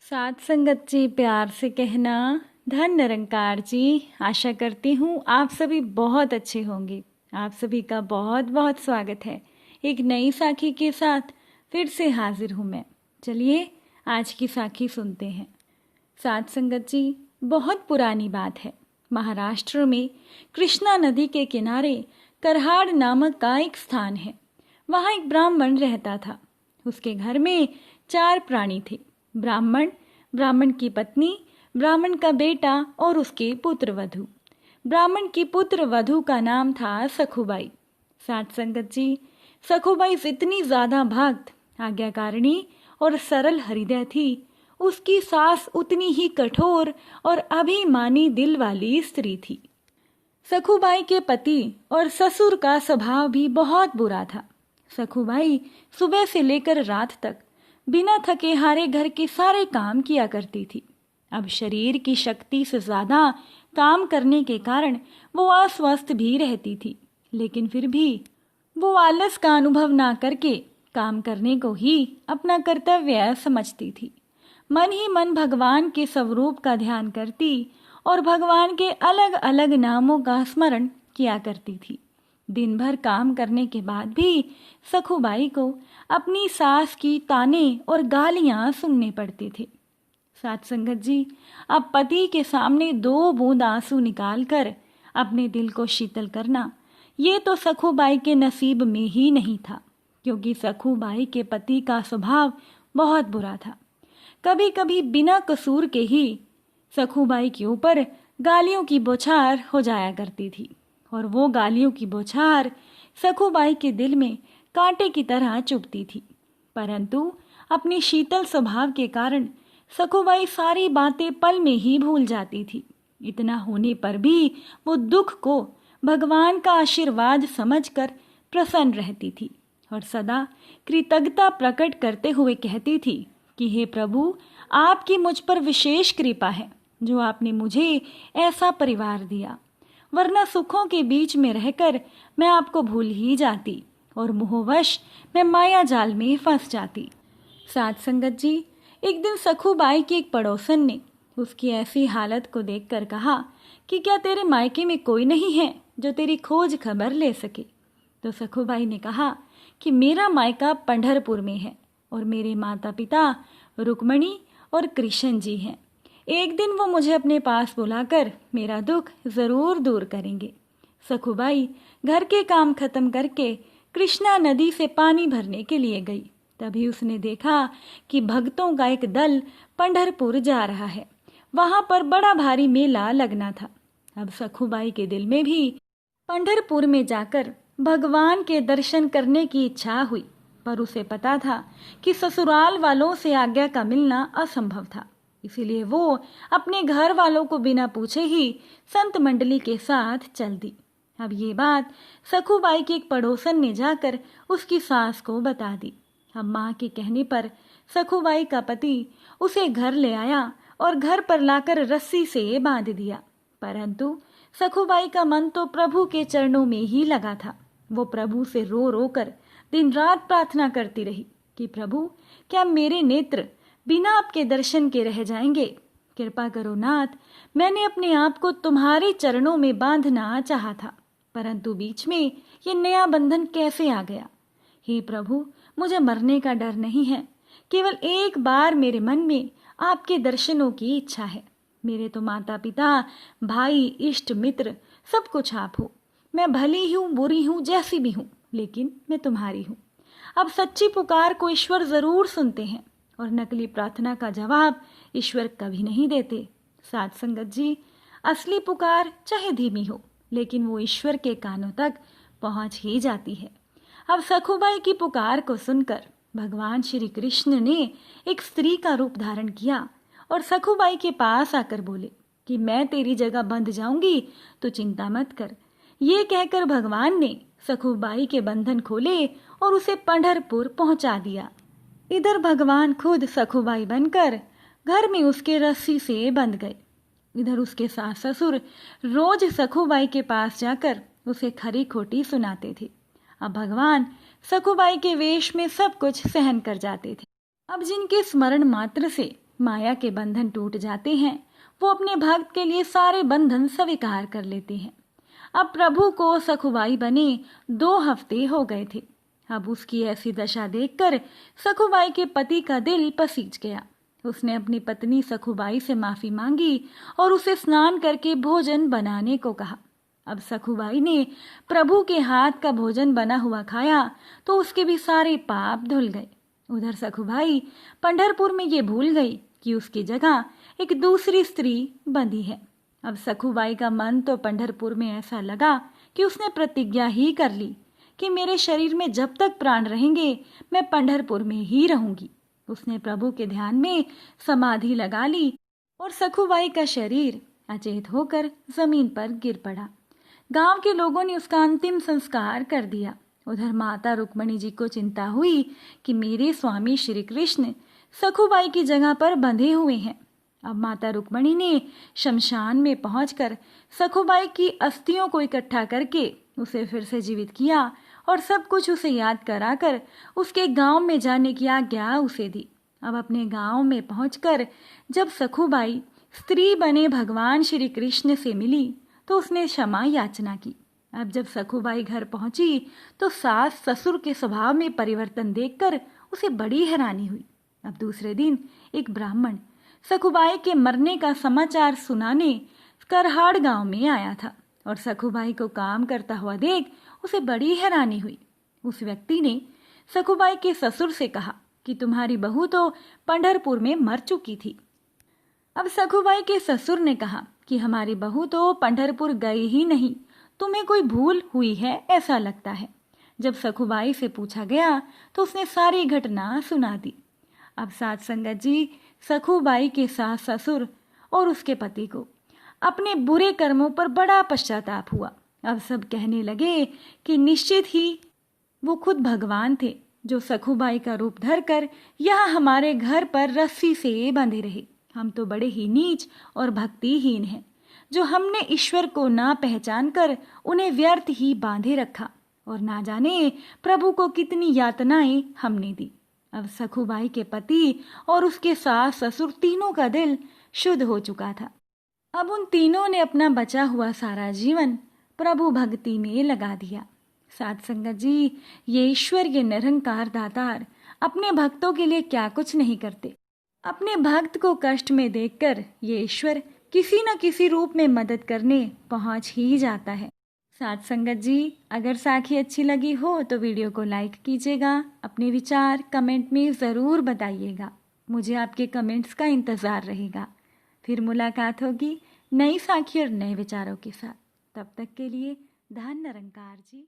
साथ संगत जी, प्यार से कहना। धन निरंकार जी, आशा करती हूँ आप सभी बहुत अच्छे होंगे। आप सभी का बहुत बहुत स्वागत है। एक नई साखी के साथ फिर से हाजिर हूँ मैं। चलिए आज की साखी सुनते हैं। साथ संगत जी, बहुत पुरानी बात है। महाराष्ट्र में कृष्णा नदी के किनारे करहाड़ नामक का एक स्थान है। वहाँ एक ब्राह्मण रहता था। उसके घर में 4 प्राणी थे। ब्राह्मण, ब्राह्मण की पत्नी, ब्राह्मण का बेटा और उसके पुत्र वधू। ब्राह्मण की पुत्र वधू का नाम था सखुबाई। साथ संगत जी, सखुबाई इतनी ज्यादा भक्त, आज्ञाकारिणी और सरल हृदय थी। उसकी सास उतनी ही कठोर और अभिमानी दिल वाली स्त्री थी। सखुबाई के पति और ससुर का स्वभाव भी बहुत बुरा था। सखुबाई सुबह से लेकर रात तक बिना थके हारे घर के सारे काम किया करती थी। अब शरीर की शक्ति से ज्यादा काम करने के कारण वो अस्वस्थ भी रहती थी, लेकिन फिर भी वो आलस का अनुभव ना करके काम करने को ही अपना कर्तव्य समझती थी। मन ही मन भगवान के स्वरूप का ध्यान करती और भगवान के अलग अलग नामों का स्मरण किया करती थी। दिन भर काम करने के बाद भी सखुबाई को अपनी सास की ताने और गालियां सुनने पड़ती थी। साथ संगत जी, अब पति के सामने 2 बूंद आंसू निकालकर अपने दिल को शीतल करना, ये तो सखुबाई के नसीब में ही नहीं था, क्योंकि सखुबाई के पति का स्वभाव बहुत बुरा था। कभी कभी बिना कसूर के ही सखुबाई के ऊपर गालियों की बौछार हो जाया करती थी, और वो गालियों की बौछार सखुबाई के दिल में कांटे की तरह चुभती थी। परंतु अपनी शीतल स्वभाव के कारण सखुबाई सारी बातें पल में ही भूल जाती थी। इतना होने पर भी वो दुख को भगवान का आशीर्वाद समझकर प्रसन्न रहती थी और सदा कृतज्ञता प्रकट करते हुए कहती थी कि हे प्रभु, आपकी मुझ पर विशेष कृपा है जो आपने मुझे ऐसा परिवार दिया, वरना सुखों के बीच में रहकर मैं आपको भूल ही जाती और मोहवश मैं माया जाल में फंस जाती। साथ संगत जी, एक दिन सखुबाई की एक पड़ोसन ने उसकी ऐसी हालत को देखकर कहा कि क्या तेरे मायके में कोई नहीं है जो तेरी खोज खबर ले सके। तो सखुबाई ने कहा कि मेरा मायका पंढरपुर में है और मेरे माता पिता रुक्मणी और कृष्ण जी हैं। एक दिन वो मुझे अपने पास बुलाकर मेरा दुख जरूर दूर करेंगे। सखुबाई घर के काम खत्म करके कृष्णा नदी से पानी भरने के लिए गई। तभी उसने देखा कि भक्तों का एक दल पंढरपुर जा रहा है। वहां पर बड़ा भारी मेला लगना था। अब सखुबाई के दिल में भी पंढरपुर में जाकर भगवान के दर्शन करने की इच्छा हुई, पर उसे पता था कि ससुराल वालों से आज्ञा का मिलना असंभव था। इसीलिए वो अपने घर वालों को बिना पूछे ही संत मंडली के साथ चल दी। अब ये बात सखुबाई के एक पड़ोसन ने जाकर उसकी सास को बता दी। अब माँ के कहने पर सखुबाई का पति उसे घर ले आया और घर पर लाकर रस्सी से बांध दिया। परंतु सखुबाई का मन तो प्रभु के चरणों में ही लगा था। वो प्रभु से रो रो कर दिन रात प्रार्थना करती रही कि प्रभु, क्या मेरे नेत्र बिना आपके दर्शन के रह जाएंगे? कृपा करो नाथ, मैंने अपने आप को तुम्हारे चरणों में बांधना चाहा था, परंतु बीच में ये नया बंधन कैसे आ गया? हे प्रभु, मुझे मरने का डर नहीं है, केवल एक बार मेरे मन में आपके दर्शनों की इच्छा है। मेरे तो माता पिता, भाई, इष्ट मित्र सब कुछ आप हो। मैं भली हूँ, बुरी हूँ, जैसी भी हूँ, लेकिन मैं तुम्हारी हूँ। अब सच्ची पुकार को ईश्वर जरूर सुनते हैं और नकली प्रार्थना का जवाब ईश्वर कभी नहीं देते। साथ संगत जी, असली पुकार चाहे धीमी हो, लेकिन वो ईश्वर के कानों तक पहुंच ही जाती है। अब सखुबाई की पुकार को सुनकर भगवान श्री कृष्ण ने एक स्त्री का रूप धारण किया और सखुबाई के पास आकर बोले कि मैं तेरी जगह बंध जाऊंगी, तो चिंता मत कर। ये कहकर भगवान ने सखुबाई के बंधन खोले और उसे पंढरपुर पहुंचा दिया। इधर भगवान खुद सखुबाई बनकर घर में उसके रस्सी से बंध गए। इधर उसके सास ससुर रोज सखुबाई के पास जाकर उसे खरी खोटी सुनाते थे। अब भगवान सखुबाई के वेश में सब कुछ सहन कर जाते थे। अब जिनके स्मरण मात्र से माया के बंधन टूट जाते हैं, वो अपने भक्त के लिए सारे बंधन स्वीकार कर लेते हैं। अब प्रभु को सखुबाई बने 2 हफ्ते हो गए थे। अब उसकी ऐसी दशा देखकर सखुबाई के पति का दिल पसीज गया। उसने अपनी पत्नी सखुबाई से माफी मांगी और उसे स्नान करके भोजन बनाने को कहा। अब सखुबाई ने प्रभु के हाथ का भोजन बना हुआ खाया तो उसके भी सारे पाप धुल गए। उधर सखुबाई पंढरपुर में ये भूल गई कि उसकी जगह एक दूसरी स्त्री बंधी है। अब सखुबाई का मन तो पंढरपुर में ऐसा लगा कि उसने प्रतिज्ञा ही कर ली कि मेरे शरीर में जब तक प्राण रहेंगे मैं पंढरपुर में ही रहूंगी। उसने प्रभु के ध्यान में समाधि लगा ली और सखुबाई का शरीर अचेत होकर जमीन पर गिर पड़ा। गांव के लोगों ने उसका अंतिम संस्कार कर दिया। उधर माता रुक्मणी जी को चिंता हुई कि मेरे स्वामी श्री कृष्ण सखुबाई की जगह पर बंधे हुए हैं। अब माता रुक्मणी ने शमशान में पहुंचकर सखुबाई की अस्थियों को इकट्ठा करके उसे फिर से जीवित किया और सब कुछ उसे याद कराकर उसके गांव में जाने की आज्ञा उसे दी। अब अपने गांव में पहुंचकर जब सखुबाई स्त्री बने भगवान श्री कृष्ण से मिली तो उसने क्षमा याचना की। अब जब सखुबाई घर पहुंची तो सास ससुर के स्वभाव में परिवर्तन देखकर उसे बड़ी हैरानी हुई। अब दूसरे दिन एक ब्राह्मण सखुबाई के मरने का समाचार सुनाने करहाड़ गांव में आया था और सखुबाई को काम करता हुआ देख उसे बड़ी हैरानी हुई। उस व्यक्ति ने सखुबाई के ससुर से कहा कि तुम्हारी बहू तो पंढरपुर में मर चुकी थी। अब सखुबाई के ससुर ने कहा कि हमारी बहू तो पंढरपुर गई ही नहीं, तुम्हें कोई भूल हुई है ऐसा लगता है। जब सखुबाई से पूछा गया तो उसने सारी घटना सुना दी। अब साथ संगत जी, सखुबाई के सास ससुर और उसके पति को अपने बुरे कर्मों पर बड़ा पश्चाताप हुआ। अब सब कहने लगे कि निश्चित ही वो खुद भगवान थे जो सखुबाई का रूप धरकर यहाँ हमारे घर पर रस्सी से बंधे रहे। हम तो बड़े ही नीच और भक्तिहीन हैं जो हमने ईश्वर को ना पहचान कर उन्हें व्यर्थ ही बांधे रखा और ना जाने प्रभु को कितनी यातनाएं हमने दी। अब सखुबाई के पति और उसके सास ससुर तीनों का दिल शुद्ध हो चुका था। अब उन तीनों ने अपना बचा हुआ सारा जीवन प्रभु भक्ति में लगा दिया। साथ संगत जी, ये ईश्वर, ये निरंकार दातार अपने भक्तों के लिए क्या कुछ नहीं करते। अपने भक्त को कष्ट में देखकर ये ईश्वर किसी न किसी रूप में मदद करने पहुंच ही जाता है। साथ संगत जी, अगर साखी अच्छी लगी हो तो वीडियो को लाइक कीजिएगा, अपने विचार कमेंट में ज़रूर बताइएगा। मुझे आपके कमेंट्स का इंतज़ार रहेगा। फिर मुलाकात होगी नई साखी और नए विचारों के साथ। तब तक के लिए धन निरंकार जी।